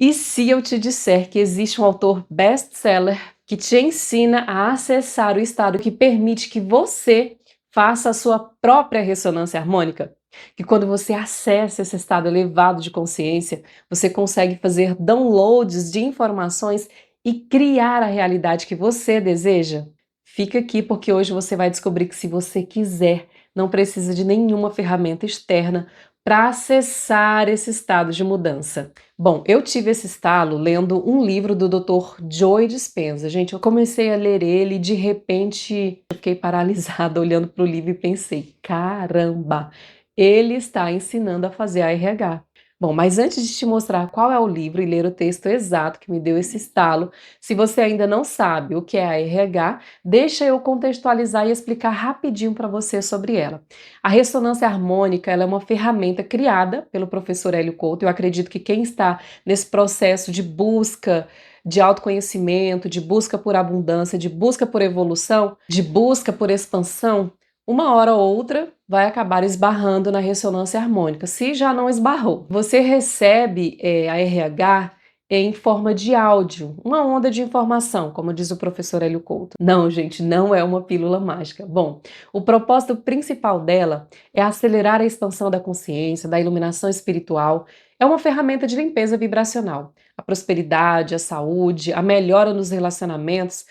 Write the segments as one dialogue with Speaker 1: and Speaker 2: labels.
Speaker 1: E se eu te disser que existe um autor best-seller que te ensina a acessar o estado que permite que você faça a sua própria ressonância harmônica? Que quando você acessa esse estado elevado de consciência, você consegue fazer downloads de informações e criar a realidade que você deseja? Fica aqui porque hoje você vai descobrir que se você quiser, não precisa de nenhuma ferramenta externa para acessar esse estado de mudança. Bom, eu tive esse estalo lendo um livro do Dr. Joe Dispenza. Gente, eu comecei a ler ele e de repente eu fiquei paralisada olhando para o livro e pensei, caramba, ele está ensinando a fazer a RH. Bom, mas antes de te mostrar qual é o livro e ler o texto exato que me deu esse estalo, se você ainda não sabe o que é a RH, deixa eu contextualizar e explicar rapidinho para você sobre ela. A ressonância harmônica ela é uma ferramenta criada pelo professor Hélio Couto. Eu acredito que quem está nesse processo de busca de autoconhecimento, de busca por abundância, de busca por evolução, de busca por expansão, uma hora ou outra vai acabar esbarrando na ressonância harmônica, se já não esbarrou. Você recebe a RH em forma de áudio, uma onda de informação, como diz o professor Hélio Couto. Não, gente, não é uma pílula mágica. Bom, o propósito principal dela é acelerar a expansão da consciência, da iluminação espiritual. É uma ferramenta de limpeza vibracional. A prosperidade, a saúde, a melhora nos relacionamentos,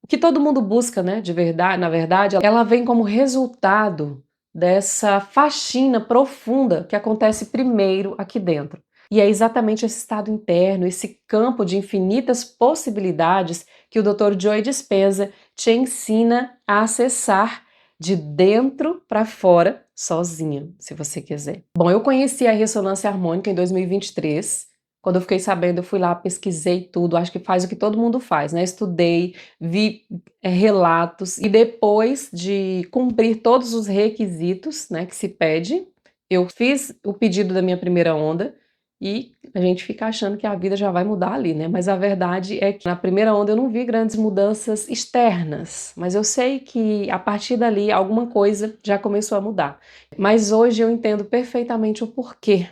Speaker 1: o que todo mundo busca, né, de verdade, na verdade, ela vem como resultado dessa faxina profunda que acontece primeiro aqui dentro. E é exatamente esse estado interno, esse campo de infinitas possibilidades que o Dr. Joe Dispenza te ensina a acessar de dentro para fora, sozinha, se você quiser. Bom, eu conheci a ressonância harmônica em 2023. Quando eu fiquei sabendo, eu fui lá, pesquisei tudo, acho que faz o que todo mundo faz, né? Estudei, vi relatos e depois de cumprir todos os requisitos, né, que se pede, eu fiz o pedido da minha primeira onda e a gente fica achando que a vida já vai mudar ali, né? Mas a verdade é que na primeira onda eu não vi grandes mudanças externas, mas eu sei que a partir dali alguma coisa já começou a mudar. Mas hoje eu entendo perfeitamente o porquê.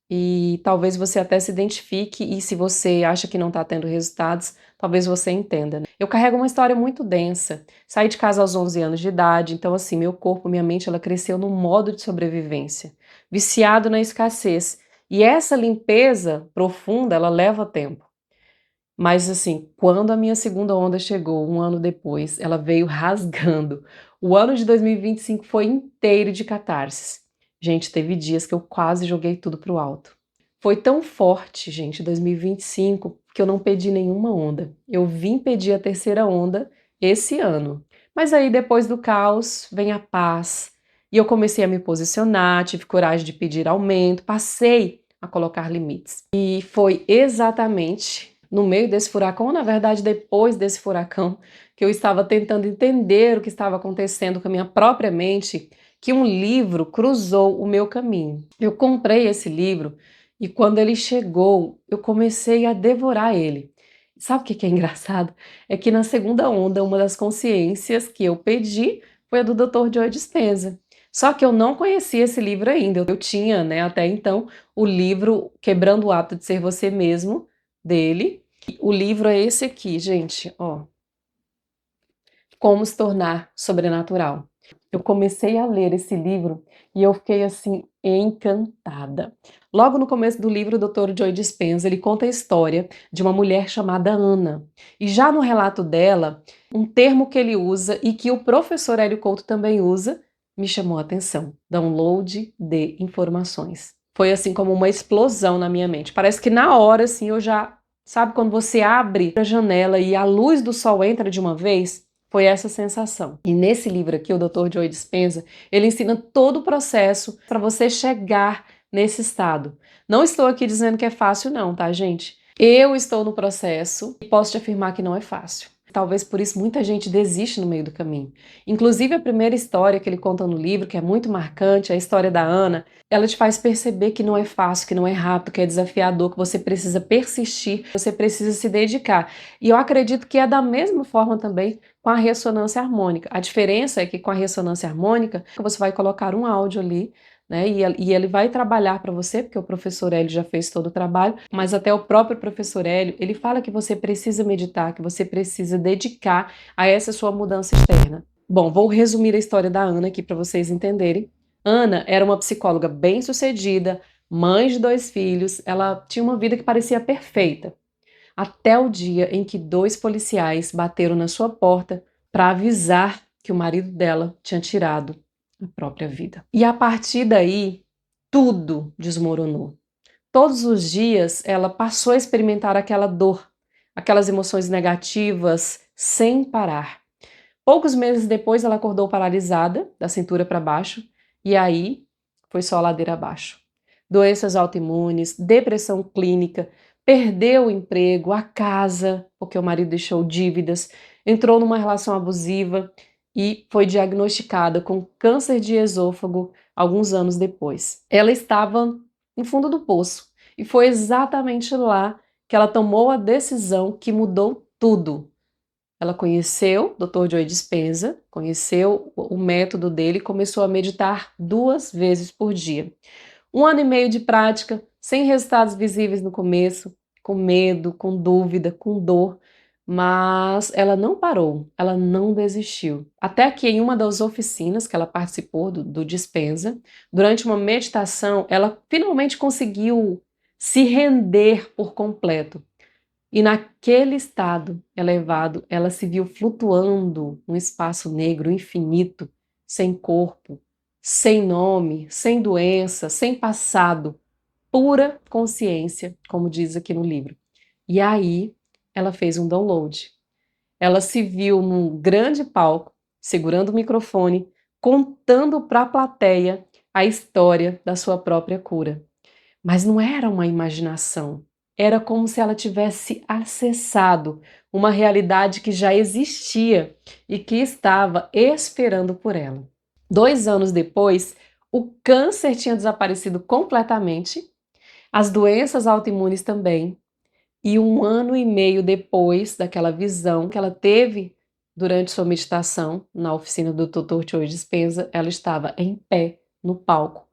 Speaker 1: E talvez você até se identifique, e se você acha que não está tendo resultados, talvez você entenda, né? Eu carrego uma história muito densa. Saí de casa aos 11 anos de idade, então assim, meu corpo, minha mente, ela cresceu num modo de sobrevivência, viciado na escassez. E essa limpeza profunda, ela leva tempo. Mas assim, quando a minha segunda onda chegou, um ano depois, ela veio rasgando. O ano de 2025 foi inteiro de catarses. Gente, teve dias que eu quase joguei tudo pro alto. Foi tão forte, gente, 2025, que eu não pedi nenhuma onda. Eu vim pedir a terceira onda esse ano. Mas aí depois do caos vem a paz. E eu comecei a me posicionar, tive coragem de pedir aumento, passei a colocar limites. E foi exatamente no meio desse furacão, ou na verdade depois desse furacão, que eu estava tentando entender o que estava acontecendo com a minha própria mente, que um livro cruzou o meu caminho. Eu comprei esse livro e quando ele chegou, eu comecei a devorar ele. Sabe o que é engraçado? É que na segunda onda, uma das consciências que eu pedi foi a do Dr. Joe Dispenza. Só que eu não conhecia esse livro ainda. Eu tinha, né, até então, o livro Quebrando o Hábito de Ser Você Mesmo, dele. O livro é esse aqui, gente, ó. Como se tornar sobrenatural. Eu comecei a ler esse livro e eu fiquei assim encantada. Logo no começo do livro, o Dr. Joe Dispenza, ele conta a história de uma mulher chamada Ana. E já no relato dela, um termo que ele usa e que o professor Hélio Couto também usa, me chamou a atenção. Download de informações. Foi assim como uma explosão na minha mente. Parece que na hora, assim, eu já... Sabe quando você abre a janela e a luz do sol entra de uma vez? Foi essa sensação. E nesse livro aqui, o Dr. Joe Dispenza, ele ensina todo o processo para você chegar nesse estado. Não estou aqui dizendo que é fácil não, tá, gente? Eu estou no processo e posso te afirmar que não é fácil. Talvez por isso muita gente desiste no meio do caminho. Inclusive a primeira história que ele conta no livro, que é muito marcante, a história da Ana, ela te faz perceber que não é fácil, que não é rápido, que é desafiador, que você precisa persistir, você precisa se dedicar. E eu acredito que é da mesma forma também com a ressonância harmônica. A diferença é que com a ressonância harmônica, você vai colocar um áudio ali né? E ele vai trabalhar para você, porque o professor Hélio já fez todo o trabalho, mas até o próprio professor Hélio, ele fala que você precisa meditar, que você precisa dedicar a essa sua mudança externa. Bom, vou resumir a história da Ana aqui para vocês entenderem. Ana era uma psicóloga bem-sucedida, mãe de 2 filhos, ela tinha uma vida que parecia perfeita, até o dia em que 2 policiais bateram na sua porta para avisar que o marido dela tinha tirado a própria vida. E a partir daí, tudo desmoronou. Todos os dias ela passou a experimentar aquela dor, aquelas emoções negativas sem parar. Poucos meses depois, ela acordou paralisada, da cintura para baixo, e aí foi só ladeira abaixo. Doenças autoimunes, depressão clínica, perdeu o emprego, a casa, porque o marido deixou dívidas, entrou numa relação abusiva e foi diagnosticada com câncer de esôfago alguns anos depois. Ela estava no fundo do poço e foi exatamente lá que ela tomou a decisão que mudou tudo. Ela conheceu o Dr. Joe Dispenza, conheceu o método dele e começou a meditar 2 vezes por dia. 1 ano e meio de prática, sem resultados visíveis no começo, com medo, com dúvida, com dor, mas ela não parou, ela não desistiu. Até que em uma das oficinas que ela participou do Dispenza, durante uma meditação, ela finalmente conseguiu se render por completo. E naquele estado elevado, ela se viu flutuando num espaço negro infinito, sem corpo, sem nome, sem doença, sem passado, pura consciência, como diz aqui no livro. E aí ela fez um download. Ela se viu num grande palco, segurando o microfone, contando para a plateia a história da sua própria cura. Mas não era uma imaginação. Era como se ela tivesse acessado uma realidade que já existia e que estava esperando por ela. 2 anos depois, o câncer tinha desaparecido completamente, as doenças autoimunes também, e 1 ano e meio depois daquela visão que ela teve durante sua meditação na oficina do Dr. Joe Dispenza, ela estava em pé no palco,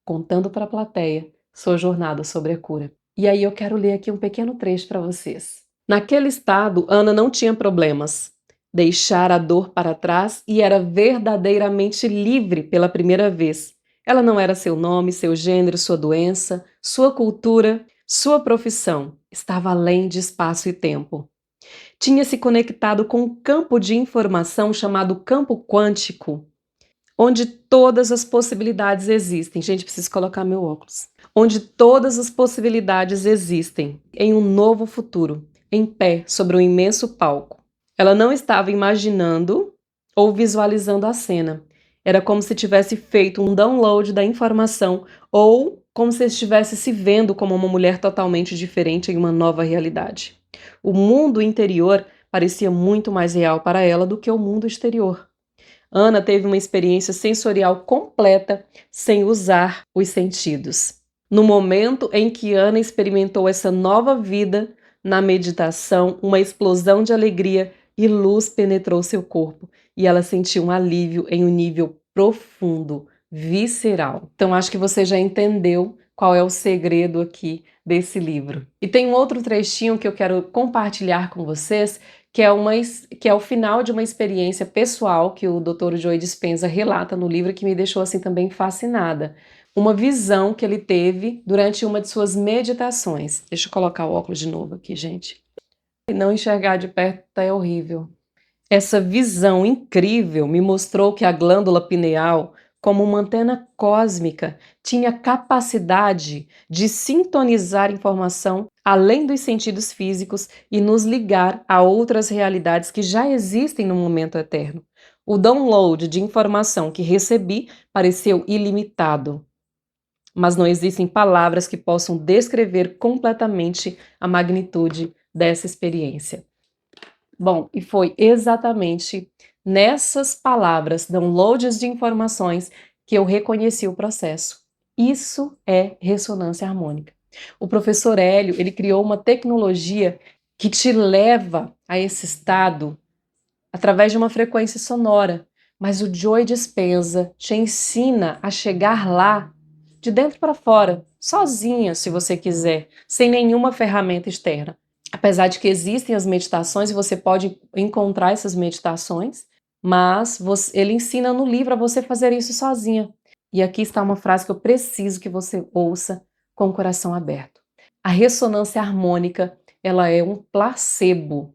Speaker 1: contando para a plateia sua jornada sobre a cura. E aí eu quero ler aqui um pequeno trecho para vocês. Naquele estado, Ana não tinha problemas. Deixara a dor para trás e era verdadeiramente livre pela primeira vez. Ela não era seu nome, seu gênero, sua doença, sua cultura, sua profissão. Estava além de espaço e tempo. Tinha se conectado com um campo de informação chamado campo quântico, onde todas as possibilidades existem. Gente, preciso colocar meu óculos. Onde todas as possibilidades existem, em um novo futuro, em pé, sobre um imenso palco. Ela não estava imaginando ou visualizando a cena. Era como se tivesse feito um download da informação ou como se estivesse se vendo como uma mulher totalmente diferente em uma nova realidade. O mundo interior parecia muito mais real para ela do que o mundo exterior. Ana teve uma experiência sensorial completa sem usar os sentidos. No momento em que Ana experimentou essa nova vida, na meditação, uma explosão de alegria e luz penetrou seu corpo e ela sentiu um alívio em um nível profundo, visceral. Então acho que você já entendeu qual é o segredo aqui desse livro. E tem um outro trechinho que eu quero compartilhar com vocês, que é o final de uma experiência pessoal que o Dr. Joe Dispenza relata no livro, que me deixou assim também fascinada. Uma visão que ele teve durante uma de suas meditações. Deixa eu colocar o óculos de novo aqui, gente. E não enxergar de perto é horrível. Essa visão incrível me mostrou que a glândula pineal, como uma antena cósmica, tinha capacidade de sintonizar informação além dos sentidos físicos e nos ligar a outras realidades que já existem no momento eterno. O download de informação que recebi pareceu ilimitado, mas não existem palavras que possam descrever completamente a magnitude dessa experiência. Bom, e foi exatamente nessas palavras, downloads de informações, que eu reconheci o processo. Isso é ressonância harmônica. O professor Hélio, ele criou uma tecnologia que te leva a esse estado através de uma frequência sonora, mas o Joe Dispenza te ensina a chegar lá de dentro para fora, sozinha, se você quiser, sem nenhuma ferramenta externa. Apesar de que existem as meditações e você pode encontrar essas meditações, mas ele ensina no livro a você fazer isso sozinha. E aqui está uma frase que eu preciso que você ouça com o coração aberto. A ressonância harmônica, ela é um placebo.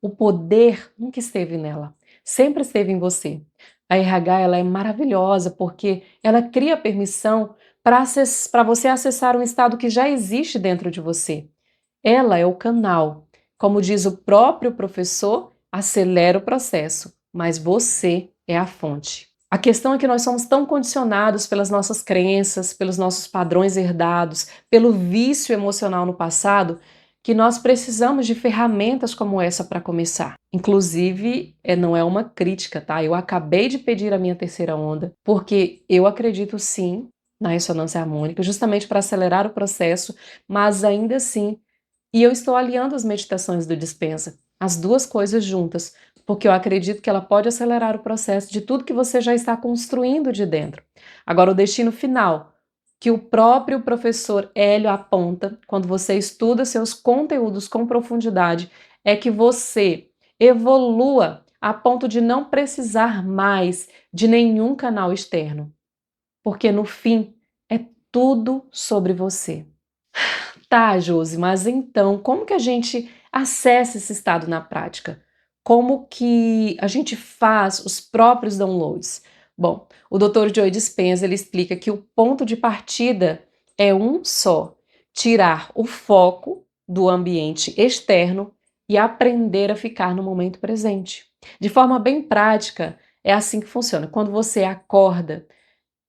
Speaker 1: O poder nunca esteve nela, sempre esteve em você. A RH ela é maravilhosa porque ela cria permissão para você acessar um estado que já existe dentro de você. Ela é o canal. Como diz o próprio professor, acelera o processo, mas você é a fonte. A questão é que nós somos tão condicionados pelas nossas crenças, pelos nossos padrões herdados, pelo vício emocional no passado, que nós precisamos de ferramentas como essa para começar. Inclusive, não é uma crítica, tá? Eu acabei de pedir a minha terceira onda, porque eu acredito sim na ressonância harmônica, justamente para acelerar o processo, mas ainda assim e eu estou aliando as meditações do Dispensa, as duas coisas juntas, porque eu acredito que ela pode acelerar o processo de tudo que você já está construindo de dentro. Agora, o destino final, que o próprio professor Hélio aponta quando você estuda seus conteúdos com profundidade, é que você evolua a ponto de não precisar mais de nenhum canal externo, porque no fim é tudo sobre você. Tá, Josi, mas então, como que a gente acessa esse estado na prática? Como que a gente faz os próprios downloads? Bom, o Dr. Joe Dispenza ele explica que o ponto de partida é um só: tirar o foco do ambiente externo e aprender a ficar no momento presente. De forma bem prática, é assim que funciona. Quando você acorda,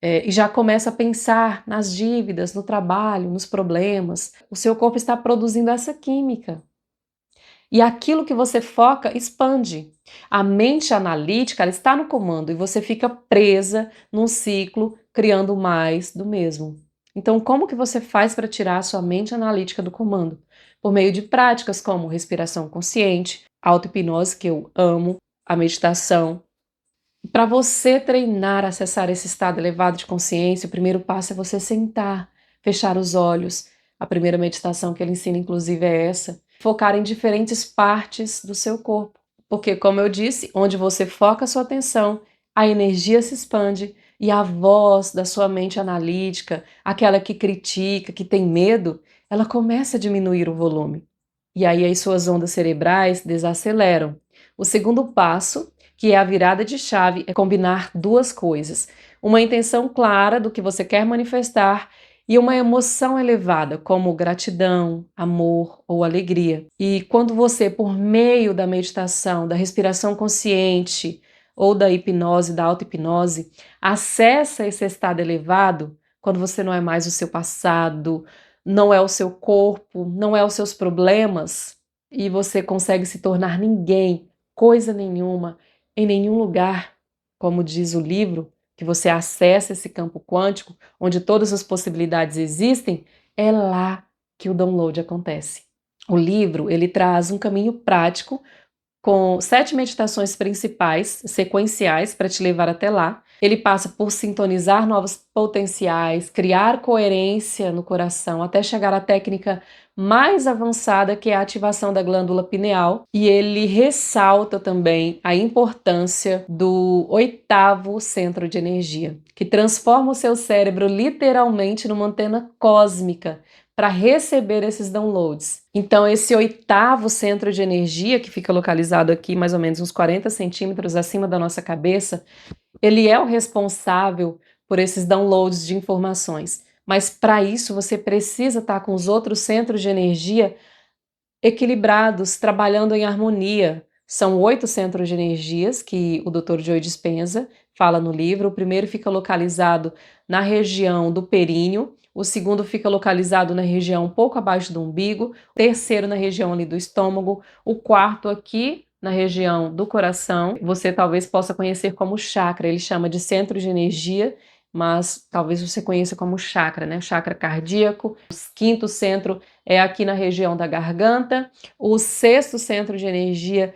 Speaker 1: e já começa a pensar nas dívidas, no trabalho, nos problemas, o seu corpo está produzindo essa química. E aquilo que você foca expande. A mente analítica ela está no comando e você fica presa num ciclo criando mais do mesmo. Então, como que você faz para tirar a sua mente analítica do comando? Por meio de práticas como respiração consciente, auto-hipnose, que eu amo, a meditação. Para você treinar, acessar esse estado elevado de consciência, o primeiro passo é você sentar, fechar os olhos. A primeira meditação que ele ensina, inclusive, é essa. Focar em diferentes partes do seu corpo. Porque, como eu disse, onde você foca a sua atenção, a energia se expande e a voz da sua mente analítica, aquela que critica, que tem medo, ela começa a diminuir o volume. E aí as suas ondas cerebrais desaceleram. O segundo passo que é a virada de chave, é combinar duas coisas: uma intenção clara do que você quer manifestar e uma emoção elevada, como gratidão, amor ou alegria. E quando você, por meio da meditação, da respiração consciente ou da hipnose, da auto-hipnose, acessa esse estado elevado, quando você não é mais o seu passado, não é o seu corpo, não é os seus problemas, e você consegue se tornar ninguém, coisa nenhuma, em nenhum lugar, como diz o livro, que você acessa esse campo quântico, onde todas as possibilidades existem, é lá que o download acontece. O livro, ele traz um caminho prático com 7 meditações principais, sequenciais, para te levar até lá. Ele passa por sintonizar novos potenciais, criar coerência no coração, até chegar à técnica mais avançada, que é a ativação da glândula pineal. E ele ressalta também a importância do 8º centro de energia, que transforma o seu cérebro literalmente numa antena cósmica para receber esses downloads. Então, esse 8º centro de energia, que fica localizado aqui mais ou menos uns 40 centímetros acima da nossa cabeça, ele é o responsável por esses downloads de informações. Mas para isso você precisa estar com os outros centros de energia equilibrados, trabalhando em harmonia. São 8 centros de energias que o Dr. Joe Dispenza fala no livro. O primeiro fica localizado na região do períneo, o segundo fica localizado na região um pouco abaixo do umbigo, o terceiro na região ali do estômago, o quarto aqui na região do coração. Você talvez possa conhecer como chakra, ele chama de centro de energia, mas talvez você conheça como chakra, né? Chakra cardíaco. O quinto centro é aqui na região da garganta. O 6º centro de energia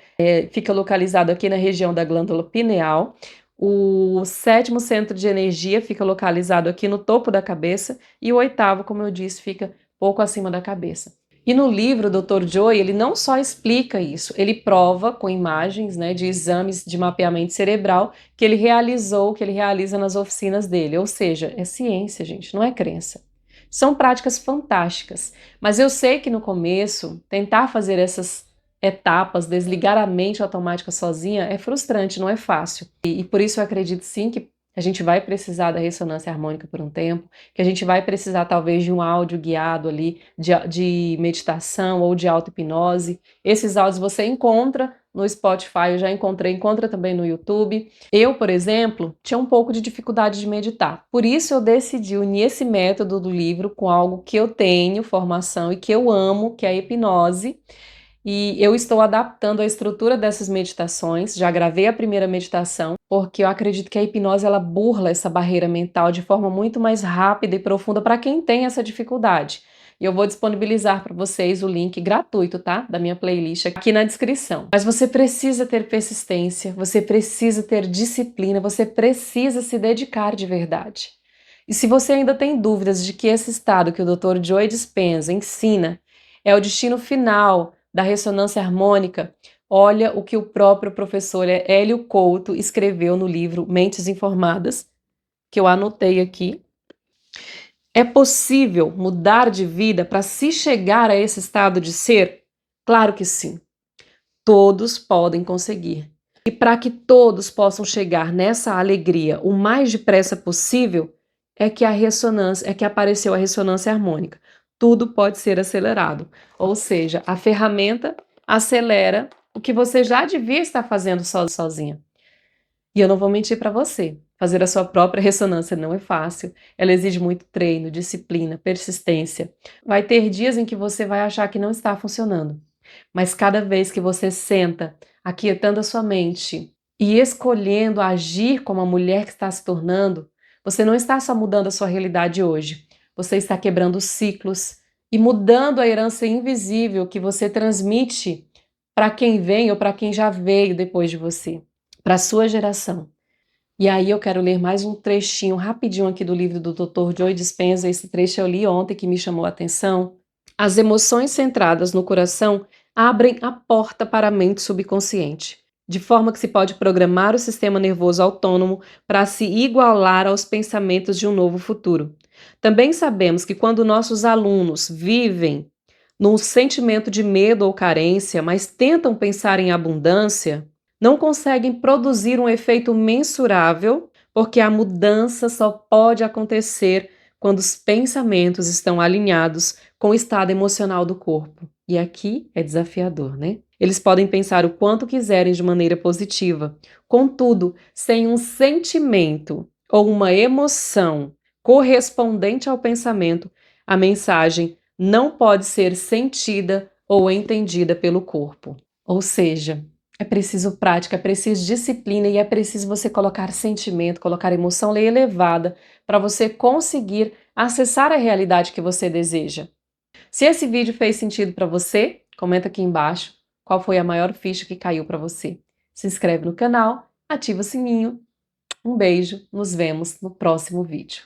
Speaker 1: fica localizado aqui na região da glândula pineal. O sétimo centro de energia fica localizado aqui no topo da cabeça e o oitavo, como eu disse, fica pouco acima da cabeça. E no livro, o Dr. Joy, ele não só explica isso, ele prova com imagens, né, de exames de mapeamento cerebral que ele realizou, que ele realiza nas oficinas dele. Ou seja, é ciência, gente, não é crença. São práticas fantásticas, mas eu sei que no começo, tentar fazer essas etapas, desligar a mente automática sozinha é frustrante, não é fácil. E por isso eu acredito sim que a gente vai precisar da ressonância harmônica por um tempo, que a gente vai precisar talvez de um áudio guiado ali de meditação ou de auto-hipnose. Esses áudios você encontra no Spotify, eu já encontrei, encontra também no YouTube. Eu, por exemplo, tinha um pouco de dificuldade de meditar. Por isso eu decidi unir esse método do livro com algo que eu tenho formação e que eu amo, que é a hipnose. E eu estou adaptando a estrutura dessas meditações, já gravei a primeira meditação, porque eu acredito que a hipnose ela burla essa barreira mental de forma muito mais rápida e profunda para quem tem essa dificuldade. E eu vou disponibilizar para vocês o link gratuito, tá? Da minha playlist aqui na descrição. Mas você precisa ter persistência, você precisa ter disciplina, você precisa se dedicar de verdade. E se você ainda tem dúvidas de que esse estado que o Dr. Joe Dispenza ensina é o destino final da ressonância harmônica, olha o que o próprio professor Hélio Couto escreveu no livro Mentes Informadas, que eu anotei aqui. É possível mudar de vida para se chegar a esse estado de ser? Claro que sim. Todos podem conseguir. E para que todos possam chegar nessa alegria o mais depressa possível, é que apareceu a ressonância harmônica. Tudo pode ser acelerado. Ou seja, a ferramenta acelera o que você já devia estar fazendo sozinha. E eu não vou mentir para você. Fazer a sua própria ressonância não é fácil. Ela exige muito treino, disciplina, persistência. Vai ter dias em que você vai achar que não está funcionando. Mas cada vez que você senta, aquietando a sua mente e escolhendo agir como a mulher que está se tornando, você não está só mudando a sua realidade hoje, você está quebrando ciclos e mudando a herança invisível que você transmite para quem vem ou para quem já veio depois de você, para a sua geração. E aí eu quero ler mais um trechinho rapidinho aqui do livro do Dr. Joe Dispenza. Esse trecho eu li ontem que me chamou a atenção. As emoções centradas no coração abrem a porta para a mente subconsciente, de forma que se pode programar o sistema nervoso autônomo para se igualar aos pensamentos de um novo futuro. Também sabemos que quando nossos alunos vivem num sentimento de medo ou carência, mas tentam pensar em abundância, não conseguem produzir um efeito mensurável, porque a mudança só pode acontecer quando os pensamentos estão alinhados com o estado emocional do corpo. E aqui é desafiador, né? Eles podem pensar o quanto quiserem de maneira positiva, contudo, sem um sentimento ou uma emoção correspondente ao pensamento, a mensagem não pode ser sentida ou entendida pelo corpo. Ou seja, é preciso prática, é preciso disciplina e é preciso você colocar sentimento, colocar emoção elevada para você conseguir acessar a realidade que você deseja. Se esse vídeo fez sentido para você, comenta aqui embaixo qual foi a maior ficha que caiu para você. Se inscreve no canal, ativa o sininho. Um beijo, nos vemos no próximo vídeo.